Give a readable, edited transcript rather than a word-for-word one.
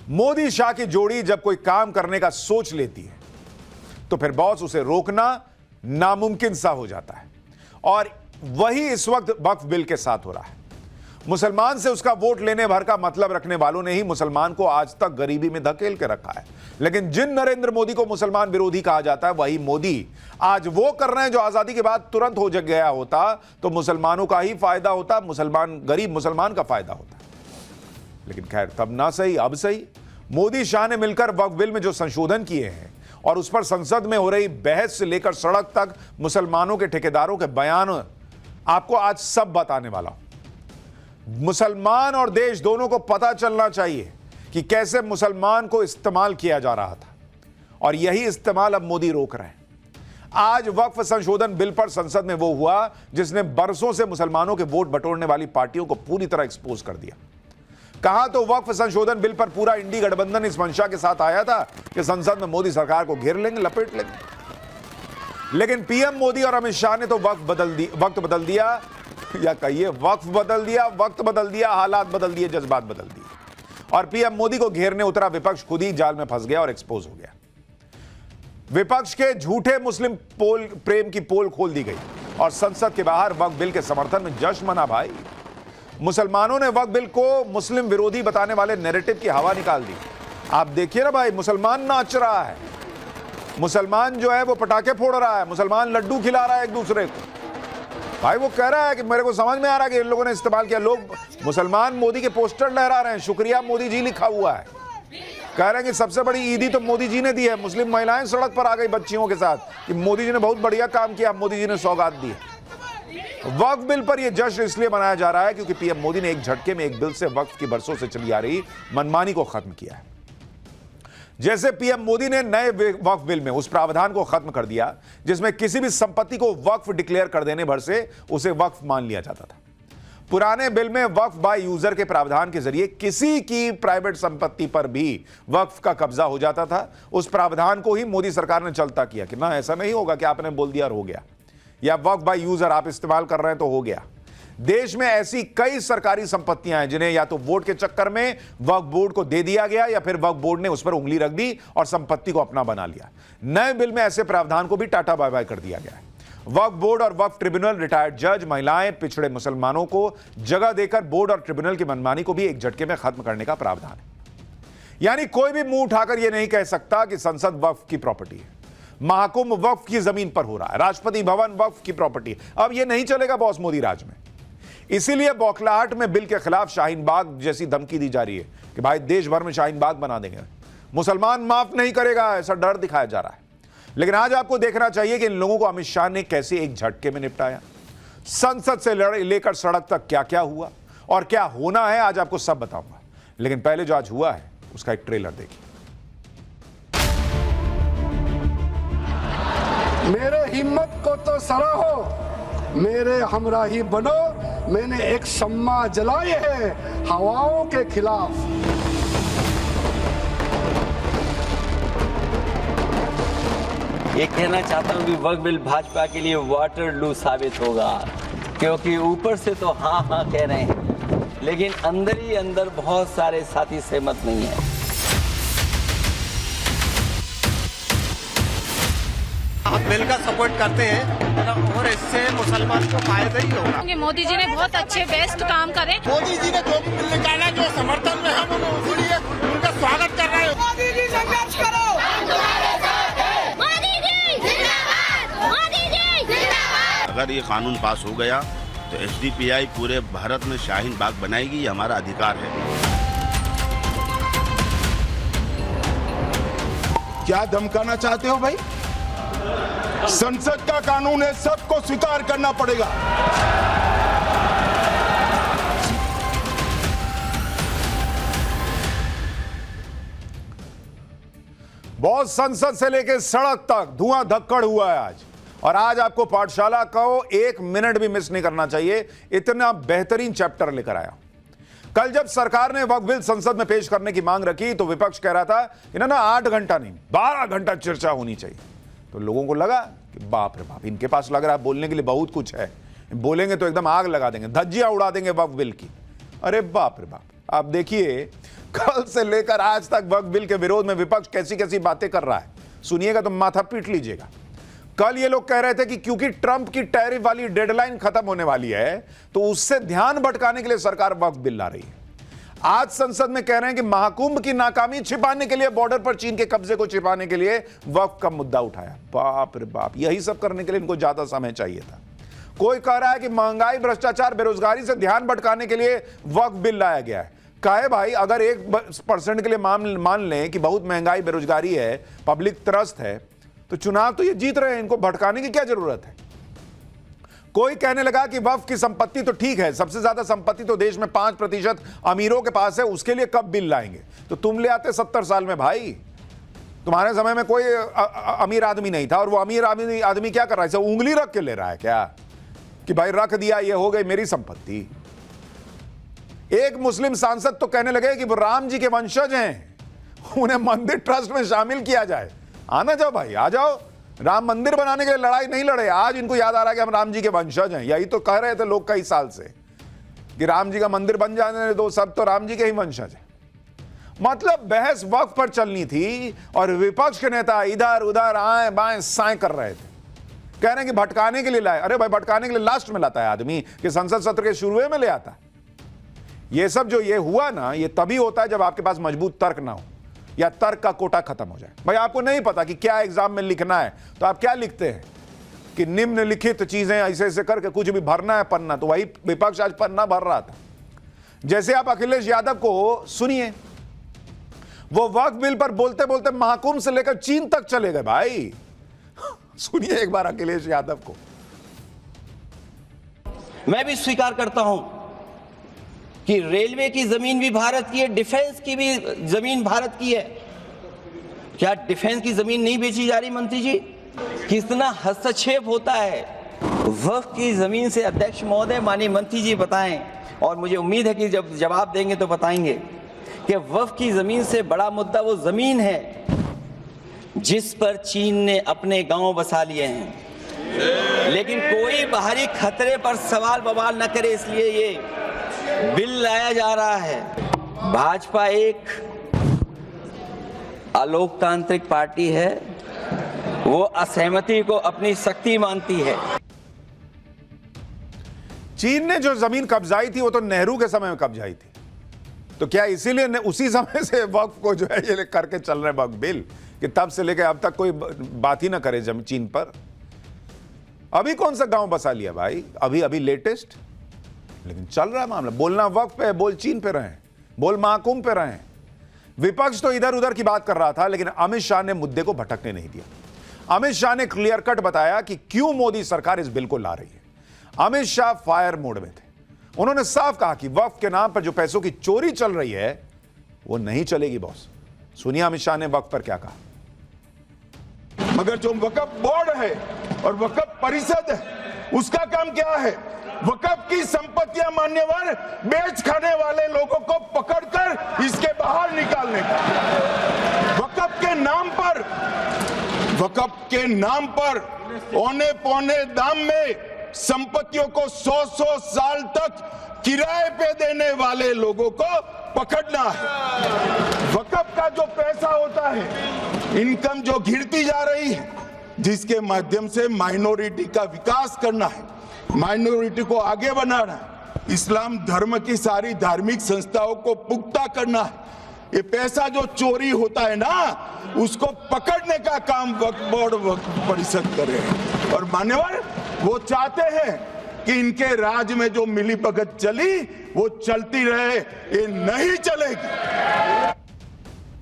मोदी शाह की जोड़ी जब कोई काम करने का सोच लेती है तो फिर बॉस उसे रोकना नामुमकिन सा हो जाता है, और वही इस वक्त वक्फ बिल के साथ हो रहा है। मुसलमान से उसका वोट लेने भर का मतलब रखने वालों ने ही मुसलमान को आज तक गरीबी में धकेल के रखा है। लेकिन जिन नरेंद्र मोदी को मुसलमान विरोधी कहा जाता है, वही मोदी आज वो कर रहे हैं जो आजादी के बाद तुरंत हो गया होता तो मुसलमानों का ही फायदा होता, गरीब मुसलमान का फायदा होता। लेकिन खैर, तब ना सही अब सही। मोदी शाह ने मिलकर वक्फ बिल में जो संशोधन किए हैं और उस पर संसद में हो रही बहस से लेकर सड़क तक मुसलमानों के ठेकेदारों के बयान आपको आज सब बताने वाला हूं। मुसलमान और देश दोनों को पता चलना चाहिए कि कैसे मुसलमान को इस्तेमाल किया जा रहा था, और यही इस्तेमाल अब मोदी रोक रहे हैं। आज वक्फ संशोधन बिल पर संसद में वो हुआ जिसने बरसों से मुसलमानों के वोट बटोरने वाली पार्टियों को पूरी तरह एक्सपोज कर दिया। कहा तो वक्फ संशोधन बिल पर पूरा इंडी गठबंधन इस मंशा के साथ आया था कि संसद में मोदी सरकार को घेर लेंगे, लपेट लेंगे। लेकिन पीएम मोदी और अमित शाह ने तो वक्त बदल दिया, या कहिए वक्फ बदल दिया, वक्त बदल दिया, हालात बदल दिए, जज्बात बदल दिए, और पीएम मोदी को घेरने उतरा विपक्ष खुद ही जाल में फंस गया और एक्सपोज हो गया। विपक्ष के झूठे मुस्लिम प्रेम की पोल खोल दी गई और संसद के बाहर वक्फ बिल के समर्थन में जश्न मना। भाई, मुसलमानों ने वक्फ बिल को मुस्लिम विरोधी बताने वाले नैरेटिव की हवा निकाल दी। आप देखिए ना भाई, मुसलमान नाच रहा है, मुसलमान जो है वो पटाखे फोड़ रहा है, मुसलमान लड्डू खिला रहा है एक दूसरे को। भाई वो कह रहा है कि मेरे को समझ में आ रहा है कि इन लोगों ने इस्तेमाल किया। लोग मुसलमान मोदी के पोस्टर लहरा रहे हैं, शुक्रिया मोदी जी लिखा हुआ है। कह रहे हैं कि सबसे बड़ी ईदी तो मोदी जी ने दी है। मुस्लिम महिलाएं सड़क पर आ गई बच्चियों के साथ कि मोदी जी ने बहुत बढ़िया काम किया, मोदी जी ने सौगात दी है। वक्फ बिल पर यह जश्न इसलिए मनाया जा रहा है क्योंकि पीएम मोदी ने एक झटके में एक बिल से वक्फ की बरसों से चली आ रही मनमानी को खत्म किया है। जैसे पीएम मोदी ने नए वक्फ बिल में उस प्रावधान को खत्म कर दिया जिसमें किसी भी संपत्ति को वक्फ डिक्लेयर कर देने भर से उसे वक्फ मान लिया जाता था। पुराने बिल में वक्फ बाय यूजर के प्रावधान के जरिए किसी की प्राइवेट संपत्ति पर भी वक्फ का कब्जा हो जाता था। उस प्रावधान को ही मोदी सरकार ने चलता किया कि ना, ऐसा नहीं होगा कि आपने बोल दिया और हो गया, या वक्फ बाय यूजर आप इस्तेमाल कर रहे हैं तो हो गया। देश में ऐसी कई सरकारी संपत्तियां हैं जिन्हें या तो वोट के चक्कर में वक्फ बोर्ड को दे दिया गया या फिर वक्फ बोर्ड ने उस पर उंगली रख दी और संपत्ति को अपना बना लिया। नए बिल में ऐसे प्रावधान को भी टाटा बाय बाय कर दिया गया है। वक्फ बोर्ड और वक्फ ट्रिब्यूनल, रिटायर्ड जज, महिलाएं, पिछड़े मुसलमानों को जगह देकर बोर्ड और ट्रिब्यूनल की मनमानी को भी एक झटके में खत्म करने का प्रावधान है। यानी कोई भी मुंह उठाकर यह नहीं कह सकता कि संसद वक्फ की प्रॉपर्टी है, महाकुंभ वक्फ की जमीन पर हो रहा है, राष्ट्रपति भवन वक्फ की प्रॉपर्टी है। अब यह नहीं चलेगा बॉस मोदी राज में। इसीलिए बौखलाहट में बिल के खिलाफ शाहीन बाग जैसी धमकी दी जा रही है कि भाई देश भर में शाहीन बाग बना देंगे, मुसलमान माफ नहीं करेगा, ऐसा डर दिखाया जा रहा है। लेकिन आज आपको देखना चाहिए कि इन लोगों को अमित शाह ने कैसे एक झटके में निपटाया। संसद से लेकर सड़क तक क्या क्या हुआ और क्या होना है, आज आपको सब बताऊंगा। लेकिन पहले जो आज हुआ है उसका एक ट्रेलर देखिए। मेरे हिम्मत को तो सराहो, मेरे हमराही बनो। मैंने एक शम्मा जलाई है हवाओं के खिलाफ। ये कहना चाहता हूँ कि वक्फ बिल भाजपा के लिए वाटरलू साबित होगा, क्योंकि ऊपर से तो हाँ हाँ कह रहे हैं, लेकिन अंदर ही अंदर बहुत सारे साथी सहमत नहीं है। हम बिल का सपोर्ट करते हैं और इससे मुसलमान को फायदा ही होगा। मोदी जी ने बहुत अच्छे बेस्ट काम करे। मोदी जी ने जो भी बिल निकाला जो समर्थन में हम इसलिए उनका स्वागत कर रहे हैं। मोदी जी संघर्ष करो, मोदी जी जिंदाबाद, मोदी जी जिंदाबाद। अगर ये कानून पास हो गया तो एसडीपीआई पूरे भारत में शाहीन बाग बनाएगी, ये हमारा अधिकार है। क्या धमकाना चाहते हो भाई? संसद का कानून है, सबको स्वीकार करना पड़ेगा। बहुत संसद से लेकर सड़क तक धुआं धक्कड़ हुआ है आज, और आज आपको पाठशाला को एक मिनट भी मिस नहीं करना चाहिए। इतना बेहतरीन चैप्टर लेकर आया। कल जब सरकार ने वक्फ बिल संसद में पेश करने की मांग रखी तो विपक्ष कह रहा था कि ना 8 घंटा नहीं 12 घंटा चर्चा होनी चाहिए। तो लोगों को लगा कि बाप रे बाप, इनके पास लग रहा है बोलने के लिए बहुत कुछ है, बोलेंगे तो एकदम आग लगा देंगे, धज्जियां उड़ा देंगे वक्फ बिल की। अरे बाप रे बाप। आप देखिए, कल से लेकर आज तक वक्फ बिल के विरोध में विपक्ष कैसी कैसी बातें कर रहा है, सुनिएगा तो माथा पीट लीजिएगा। कल ये लोग कह रहे थे कि क्योंकि ट्रंप की टैरिफ वाली डेडलाइन खत्म होने वाली है तो उससे ध्यान भटकाने के लिए सरकार वक्फ बिल ला रही है। आज संसद में कह रहे हैं कि महाकुंभ की नाकामी छिपाने के लिए, बॉर्डर पर चीन के कब्जे को छिपाने के लिए वक्फ का मुद्दा उठाया। बाप रे बाप, यही सब करने के लिए इनको ज्यादा समय चाहिए था। कोई कह रहा है कि महंगाई, भ्रष्टाचार, बेरोजगारी से ध्यान भटकाने के लिए वक्फ बिल लाया गया है। काहे भाई, अगर 1% के लिए मान लें कि बहुत महंगाई, बेरोजगारी है, पब्लिक त्रस्त है, तो चुनाव तो ये जीत रहे हैं, इनको भटकाने की क्या जरूरत है। कोई कहने लगा कि वक्फ की संपत्ति तो ठीक है, सबसे ज्यादा संपत्ति तो देश में 5% अमीरों के पास है, उसके लिए कब बिल लाएंगे। तो तुम ले आते 70 साल में भाई, तुम्हारे समय में कोई अमीर आदमी नहीं था। और वो अमीर आदमी क्या कर रहा है, इसे उंगली रख के ले रहा है क्या कि भाई रख दिया, ये हो गई मेरी संपत्ति। एक मुस्लिम सांसद तो कहने लगे कि वो राम जी के वंशज हैं, उन्हें मंदिर ट्रस्ट में शामिल किया जाए। आना जाओ भाई, आ जाओ। राम मंदिर बनाने के लिए लड़ाई नहीं लड़े, आज इनको याद आ रहा है कि हम राम जी के वंशज हैं। यही तो कह रहे थे लोग कई साल से कि राम जी का मंदिर बन जाने दो, सब तो राम जी के ही वंशज हैं। मतलब बहस वक्फ पर चलनी थी और विपक्ष के नेता इधर उधर आए बाएं साएं कर रहे थे, कह रहे हैं कि भटकाने के लिए लाए। अरे भाई, भटकाने के लिए लास्ट में लाता है आदमी कि संसद सत्र के शुरू में ले आता। ये सब जो ये हुआ ना, ये तभी होता है जब आपके पास मजबूत तर्क ना हो या तर्क का कोटा खत्म हो जाए। भाई आपको नहीं पता कि क्या एग्जाम में लिखना है तो आप क्या लिखते हैं कि निम्नलिखित चीजें ऐसे ऐसे करके कुछ भी भरना है पन्ना। तो वही विपक्ष आज पन्ना भर रहा था। जैसे आप अखिलेश यादव को सुनिए, वो वक्फ बिल पर बोलते बोलते महाकुंभ से लेकर चीन तक चले गए भाई। सुनिए एक बार अखिलेश यादव को। मैं भी स्वीकार करता हूं कि रेलवे की जमीन भी भारत की है, डिफेंस की भी जमीन भारत की है। क्या डिफेंस की जमीन नहीं बेची जा रही मंत्री जी? कितना हस्तक्षेप होता है वक्फ की जमीन से। अध्यक्ष महोदय, माननीय मंत्री जी बताएं, और मुझे उम्मीद है कि जब जवाब देंगे तो बताएंगे कि वक्फ की जमीन से बड़ा मुद्दा वो जमीन है जिस पर चीन ने अपने गांव बसा लिए हैं, लेकिन कोई बाहरी खतरे पर सवाल बवाल न करे, इसलिए ये बिल लाया जा रहा है। भाजपा एक अलोकतांत्रिक पार्टी है, वो असहमति को अपनी शक्ति मानती है। चीन ने जो जमीन कब्जाई थी वो तो नेहरू के समय में कब्जाई थी, तो क्या इसीलिए उसी समय से वक्फ को जो है ये करके चल रहे वक्फ बिल कि तब से लेकर अब तक कोई बात ही ना करे चीन पर। अभी कौन सा गांव बसा लिया भाई, अभी अभी लेटेस्ट, लेकिन चल रहा है मामला। बोलना वक्फ पे, बोल चीन पे रहे, बोल महाकुंभ पे रहे। विपक्ष तो इधर उधर की बात कर रहा था, लेकिन अमित शाह ने मुद्दे को भटकने नहीं दिया। अमित शाह ने क्लियर कट बताया कि क्यों मोदी सरकार इस बिल को ला रही है। अमित शाह फायर मोड में थे। उन्होंने साफ कहा कि वक्फ के नाम पर जो पैसों की चोरी चल रही है वो नहीं चलेगी बॉस। सुनिए अमित शाह ने वक्फ पर क्या कहा। मगर जो वक्फ बोर्ड है और वक्फ परिषद है, उसका काम क्या है? वक्फ की संपत्तियां मान्यवर बेच खाने वाले लोगों को पकड़कर इसके बाहर निकालने का। वक्फ के नाम पर औने पौने दाम में संपत्तियों को 100 साल तक किराए पे देने वाले लोगों को पकड़ना है। वक्फ का जो पैसा होता है, इनकम जो घिरती जा रही है, जिसके माध्यम से माइनॉरिटी का विकास करना है, माइनॉरिटी को आगे बढ़ाना है, इस्लाम धर्म की सारी धार्मिक संस्थाओं को पुख्ता करना है। ये पैसा जो चोरी होता है ना, उसको पकड़ने का काम वक्फ बोर्ड, वक्फ परिषद कर रहे हैं। और मान्यवर वो चाहते हैं कि इनके राज में जो मिलीभगत चली वो चलती रहे, ये नहीं चलेगी।